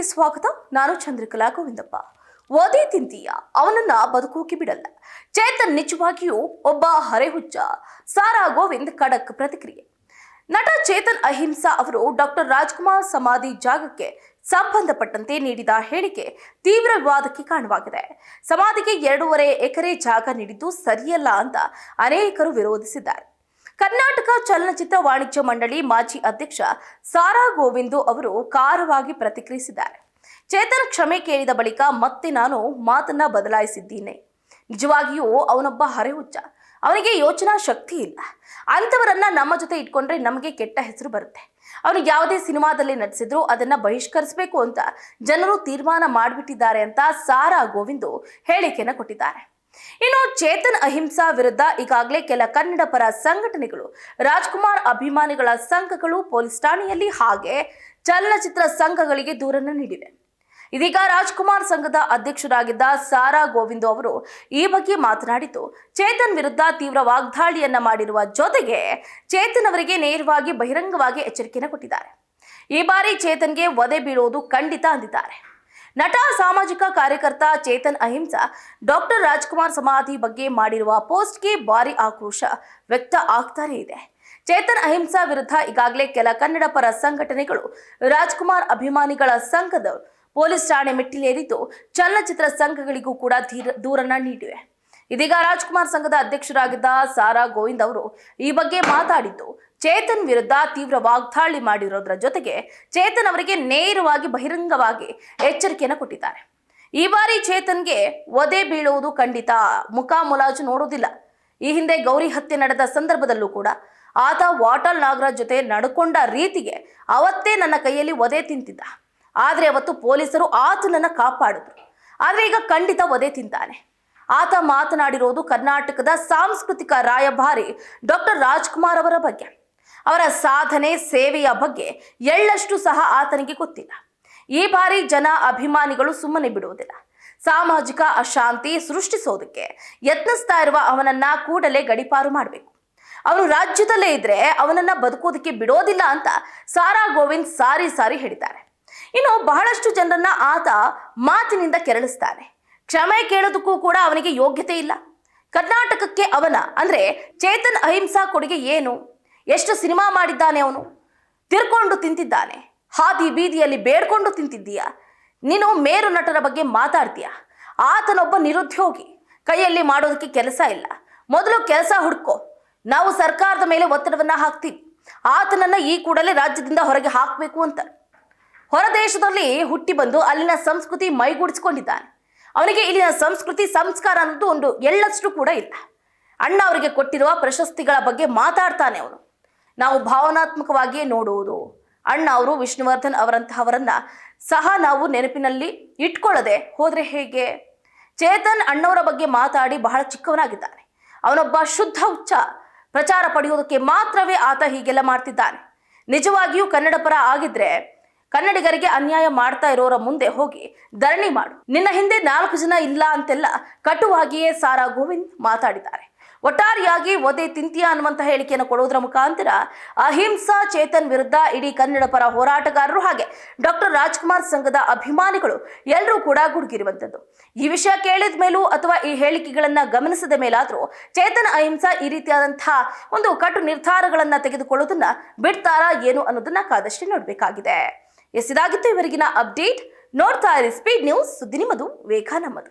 ನ್ಯೂಸ್ಗೆ ಸ್ವಾಗತ. ನಾನು ಚಂದ್ರಕಲಾ ಗೋವಿಂದಪ್ಪ. ಓದಿ ತಿಂತೀಯ, ಅವನನ್ನ ಬದುಕೋಕೆ ಬಿಡಲ್ಲ. ಚೇತನ್ ನಿಜವಾಗಿಯೂ ಒಬ್ಬ ಹರೆಹುಚ್ಚ? ಸಾರಾ ಗೋವಿಂದ್ ಖಡಕ್ ಪ್ರತಿಕ್ರಿಯೆ. ನಟ ಚೇತನ್ ಅಹಿಂಸಾ ಅವರು ಡಾಕ್ಟರ್ ರಾಜ್ಕುಮಾರ್ ಸಮಾಧಿ ಜಾಗಕ್ಕೆ ಸಂಬಂಧಪಟ್ಟಂತೆ ನೀಡಿದ ಹೇಳಿಕೆ ತೀವ್ರ ವಿವಾದಕ್ಕೆ ಕಾರಣವಾಗಿದೆ. ಸಮಾಧಿಗೆ 2.5 ಎಕರೆ ಜಾಗ ನೀಡಿದ್ದು ಸರಿಯಲ್ಲ ಅಂತ ಅನೇಕರು ವಿರೋಧಿಸಿದ್ದಾರೆ. ಕರ್ನಾಟಕ ಚಲನಚಿತ್ರ ವಾಣಿಜ್ಯ ಮಂಡಳಿ ಮಾಜಿ ಅಧ್ಯಕ್ಷ ಸಾರಾ ಗೋವಿಂದ್ ಅವರು ಖಾರವಾಗಿ ಪ್ರತಿಕ್ರಿಯಿಸಿದ್ದಾರೆ. ಚೇತನ್ ಕ್ಷಮೆ ಕೇಳಿದ ಬಳಿಕ ಮತ್ತೆ ನಾನು ಮಾತನ್ನ ಬದಲಾಯಿಸಿದ್ದೀನಿ. ನಿಜವಾಗಿಯೂ ಅವನೊಬ್ಬ ಹರೆಹುಚ್ಚ. ಅವನಿಗೆ ಯೋಚನಾ ಶಕ್ತಿ ಇಲ್ಲ. ಅಂಥವರನ್ನ ನಮ್ಮ ಜೊತೆ ಇಟ್ಕೊಂಡ್ರೆ ನಮಗೆ ಕೆಟ್ಟ ಹೆಸರು ಬರುತ್ತೆ. ಅವನು ಯಾವುದೇ ಸಿನಿಮಾದಲ್ಲಿ ನಟಿಸಿದ್ರು ಅದನ್ನ ಬಹಿಷ್ಕರಿಸಬೇಕು ಅಂತ ಜನರು ತೀರ್ಮಾನ ಮಾಡಿಬಿಟ್ಟಿದ್ದಾರೆ ಅಂತ ಸಾರಾ ಗೋವಿಂದ್ ಹೇಳಿಕೆಯನ್ನು ಕೊಟ್ಟಿದ್ದಾರೆ. ಇನ್ನು ಚೇತನ್ ಅಹಿಂಸಾ ವಿರುದ್ಧ ಈಗಾಗಲೇ ಕೆಲ ಕನ್ನಡ ಪರ ಸಂಘಟನೆಗಳು, ರಾಜ್ಕುಮಾರ್ ಅಭಿಮಾನಿಗಳ ಸಂಘಗಳು ಪೊಲೀಸ್ ಠಾಣೆಯಲ್ಲಿ ಹಾಗೆ ಚಲನಚಿತ್ರ ಸಂಘಗಳಿಗೆ ದೂರನ್ನು ನೀಡಿವೆ. ಇದೀಗ ರಾಜ್ಕುಮಾರ್ ಸಂಘದ ಅಧ್ಯಕ್ಷರಾಗಿದ್ದ ಸಾರಾ ಗೋವಿಂದ್ ಅವರು ಈ ಬಗ್ಗೆ ಮಾತನಾಡಿದ್ದು, ಚೇತನ್ ವಿರುದ್ಧ ತೀವ್ರ ವಾಗ್ದಾಳಿಯನ್ನ ಮಾಡಿರುವ ಜೊತೆಗೆ ಚೇತನ್ ಅವರಿಗೆ ನೇರವಾಗಿ ಬಹಿರಂಗವಾಗಿ ಎಚ್ಚರಿಕೆಯನ್ನು ಕೊಟ್ಟಿದ್ದಾರೆ. ಈ ಬಾರಿ ಚೇತನ್ಗೆ ವಧೆ ಬೀಳುವುದು ಖಂಡಿತ ಅಂದಿದ್ದಾರೆ. ನಟ ಸಾಮಾಜಿಕ ಕಾರ್ಯಕರ್ತ ಚೇತನ್ ಅಹಿಂಸಾ ಡಾಕ್ಟರ್ ರಾಜ್ಕುಮಾರ್ ಸಮಾಧಿ ಬಗ್ಗೆ ಮಾಡಿರುವ ಪೋಸ್ಟ್ಗೆ ಭಾರಿ ಆಕ್ರೋಶ ವ್ಯಕ್ತ ಆಗ್ತಾನೆ ಇದೆ. ಚೇತನ್ ಅಹಿಂಸಾ ವಿರುದ್ಧ ಈಗಾಗಲೇ ಕೆಲ ಕನ್ನಡ ಪರ ಸಂಘಟನೆಗಳು, ರಾಜ್ಕುಮಾರ್ ಅಭಿಮಾನಿಗಳ ಸಂಘದವರು ಪೊಲೀಸ್ ಠಾಣೆ ಮೆಟ್ಟಿಲೇರಿದ್ದು ಚಲನಚಿತ್ರ ಸಂಘಗಳಿಗೂ ಕೂಡ ದೂರನ್ನ ನೀಡಿವೆ. ಇದೀಗ ರಾಜ್ಕುಮಾರ್ ಸಂಘದ ಅಧ್ಯಕ್ಷರಾಗಿದ್ದ ಸಾರಾ ಗೋವಿಂದ್ ಅವರು ಈ ಬಗ್ಗೆ ಮಾತಾಡಿದ್ದು, ಚೇತನ್ ವಿರುದ್ಧ ತೀವ್ರ ವಾಗ್ದಾಳಿ ಮಾಡಿರೋದ್ರ ಜೊತೆಗೆ ಚೇತನ್ ಅವರಿಗೆ ನೇರವಾಗಿ ಬಹಿರಂಗವಾಗಿ ಎಚ್ಚರಿಕೆಯನ್ನು ಕೊಟ್ಟಿದ್ದಾರೆ. ಈ ಬಾರಿ ಚೇತನ್ಗೆ ವಧೆ ಬೀಳುವುದು ಖಂಡಿತ, ಮುಖ ಮುಲಾಜು ನೋಡುವುದಿಲ್ಲ. ಈ ಹಿಂದೆ ಗೌರಿ ಹತ್ಯೆ ನಡೆದ ಸಂದರ್ಭದಲ್ಲೂ ಕೂಡ ಆತ ವಾಟಾಳ್ ನಾಗರಾಜ್ ಜೊತೆ ನಡ್ಕೊಂಡ ರೀತಿಗೆ ಅವತ್ತೇ ನನ್ನ ಕೈಯಲ್ಲಿ ವಧೆ ತಿಂತಿದ್ದ. ಆದರೆ ಅವತ್ತು ಪೊಲೀಸರು ಆತನನ್ನ ಕಾಪಾಡಿದ್ರು. ಆದರೆ ಈಗ ಖಂಡಿತ ವಧೆ ತಿಂತಾನೆ. ಆತ ಮಾತನಾಡಿರೋದು ಕರ್ನಾಟಕದ ಸಾಂಸ್ಕೃತಿಕ ರಾಯಭಾರಿ ಡಾಕ್ಟರ್ ರಾಜ್ಕುಮಾರ್ ಅವರ ಬಗ್ಗೆ. ಅವರ ಸಾಧನೆ, ಸೇವೆಯ ಬಗ್ಗೆ ಎಳ್ಳಷ್ಟು ಸಹ ಆತನಿಗೆ ಗೊತ್ತಿಲ್ಲ. ಈ ಬಾರಿ ಜನ ಅಭಿಮಾನಿಗಳು ಸುಮ್ಮನೆ ಬಿಡುವುದಿಲ್ಲ. ಸಾಮಾಜಿಕ ಅಶಾಂತಿ ಸೃಷ್ಟಿಸೋದಕ್ಕೆ ಯತ್ನಿಸ್ತಾ ಇರುವ ಅವನನ್ನ ಕೂಡಲೇ ಗಡೀಪಾರು ಮಾಡಬೇಕು. ಅವನು ರಾಜ್ಯದಲ್ಲೇ ಇದ್ರೆ ಅವನನ್ನ ಬದುಕೋದಕ್ಕೆ ಬಿಡೋದಿಲ್ಲ ಅಂತ ಸಾರಾ ಗೋವಿಂದ್ ಸಾರಿ ಹೇಳಿದ್ದಾರೆ. ಇನ್ನು ಬಹಳಷ್ಟು ಜನರನ್ನ ಆತ ಮಾತಿನಿಂದ ಕೆರಳಿಸ್ತಾನೆ. ಕ್ಷಮೆ ಕೇಳೋದಕ್ಕೂ ಕೂಡ ಅವನಿಗೆ ಯೋಗ್ಯತೆ ಇಲ್ಲ. ಕರ್ನಾಟಕಕ್ಕೆ ಅವನ ಅಂದ್ರೆ ಚೇತನ್ ಅಹಿಂಸಾ ಕೊಡುಗೆ ಏನು? ಎಷ್ಟು ಸಿನಿಮಾ ಮಾಡಿದ್ದಾನೆ ಅವನು? ತಿರ್ಕೊಂಡು ತಿಂತಿದ್ದಾನೆ. ಹಾದಿ ಬೀದಿಯಲ್ಲಿ ಬೇಡ್ಕೊಂಡು ತಿಂತಿದ್ದೀಯಾ? ನೀನು ಮೇರು ನಟರ ಬಗ್ಗೆ ಮಾತಾಡ್ತೀಯಾ? ಆತನೊಬ್ಬ ನಿರುದ್ಯೋಗಿ, ಕೈಯಲ್ಲಿ ಮಾಡೋದಕ್ಕೆ ಕೆಲಸ ಇಲ್ಲ. ಮೊದಲು ಕೆಲಸ ಹುಡ್ಕೋ. ನಾವು ಸರ್ಕಾರದ ಮೇಲೆ ಒತ್ತಡವನ್ನ ಹಾಕ್ತೀವಿ. ಆತನನ್ನ ಈ ಕೂಡಲೇ ರಾಜ್ಯದಿಂದ ಹೊರಗೆ ಹಾಕಬೇಕು ಅಂತ. ಹೊರದೇಶದಲ್ಲಿ ಹುಟ್ಟಿ ಬಂದು ಅಲ್ಲಿನ ಸಂಸ್ಕೃತಿ ಮೈಗೂಡಿಸಿಕೊಂಡಿದ್ದಾನೆ. ಅವನಿಗೆ ಇಲ್ಲಿನ ಸಂಸ್ಕೃತಿ ಸಂಸ್ಕಾರ ಅನ್ನೋದು ಒಂದು ಎಳ್ಳಷ್ಟು ಕೂಡ ಇಲ್ಲ. ಅಣ್ಣ ಅವರಿಗೆ ಕೊಟ್ಟಿರುವ ಪ್ರಶಸ್ತಿಗಳ ಬಗ್ಗೆ ಮಾತಾಡ್ತಾನೆ ಅವನು. ನಾವು ಭಾವನಾತ್ಮಕವಾಗಿಯೇ ನೋಡುವುದು. ಅಣ್ಣ ಅವರು, ವಿಷ್ಣುವರ್ಧನ್ ಅವರಂತಹವರನ್ನ ಸಹ ನಾವು ನೆನಪಿನಲ್ಲಿ ಇಟ್ಕೊಳ್ಳದೆ ಹೋದ್ರೆ ಹೇಗೆ? ಚೇತನ್ ಅಣ್ಣವರ ಬಗ್ಗೆ ಮಾತಾಡಿ ಬಹಳ ಚಿಕ್ಕವನಾಗಿದ್ದಾನೆ. ಅವನೊಬ್ಬ ಶುದ್ಧ ಹುಚ್ಚ. ಪ್ರಚಾರ ಪಡೆಯೋದಕ್ಕೆ ಮಾತ್ರವೇ ಆತ ಹೀಗೆಲ್ಲ ಮಾಡ್ತಿದ್ದಾನೆ. ನಿಜವಾಗಿಯೂ ಕನ್ನಡ ಪರ ಆಗಿದ್ರೆ ಕನ್ನಡಿಗರಿಗೆ ಅನ್ಯಾಯ ಮಾಡ್ತಾ ಇರೋರ ಮುಂದೆ ಹೋಗಿ ಧರಣಿ ಮಾಡು. ನಿನ್ನ ಹಿಂದೆ 4 ಜನ ಇಲ್ಲ ಅಂತೆಲ್ಲ ಕಟುವಾಗಿಯೇ ಸಾರಾ ಗೋವಿಂದ್ ಮಾತಾಡಿದ್ದಾರೆ. ಒಟ್ಟಾರೆಯಾಗಿ ವಧೆ ತಿಂತೀಯ ಅನ್ನುವಂಥ ಹೇಳಿಕೆಯನ್ನು ಕೊಡುವುದರ ಮುಖಾಂತರ ಅಹಿಂಸಾ ಚೇತನ್ ವಿರುದ್ಧ ಇಡೀ ಕನ್ನಡ ಪರ ಹೋರಾಟಗಾರರು ಹಾಗೆ ಡಾಕ್ಟರ್ ರಾಜ್ಕುಮಾರ್ ಸಂಘದ ಅಭಿಮಾನಿಗಳು ಎಲ್ಲರೂ ಕೂಡ ಗುಡುಗಿರುವಂಥದ್ದು. ಈ ವಿಷಯ ಕೇಳಿದ ಮೇಲೂ ಅಥವಾ ಈ ಹೇಳಿಕೆಗಳನ್ನ ಗಮನಿಸಿದ ಮೇಲಾದರೂ ಚೇತನ್ ಅಹಿಂಸಾ ಈ ರೀತಿಯಾದಂತಹ ಒಂದು ಕಟು ನಿರ್ಧಾರಗಳನ್ನ ತೆಗೆದುಕೊಳ್ಳೋದನ್ನ ಬಿಡ್ತಾರಾ ಏನು ಅನ್ನೋದನ್ನ ಕಾದಷ್ಟೇ ನೋಡಬೇಕಾಗಿದೆ. ಇದಾಗಿತ್ತು ಇವರಿಗಿನ ಅಪ್ಡೇಟ್. ನೋಡ್ತಾ ಇರಿ ಸ್ಪೀಡ್ ನ್ಯೂಸ್, ಸುದ್ದಿ ನಿಮ್ಮದು, ವೇಗ ನಮ್ಮದು.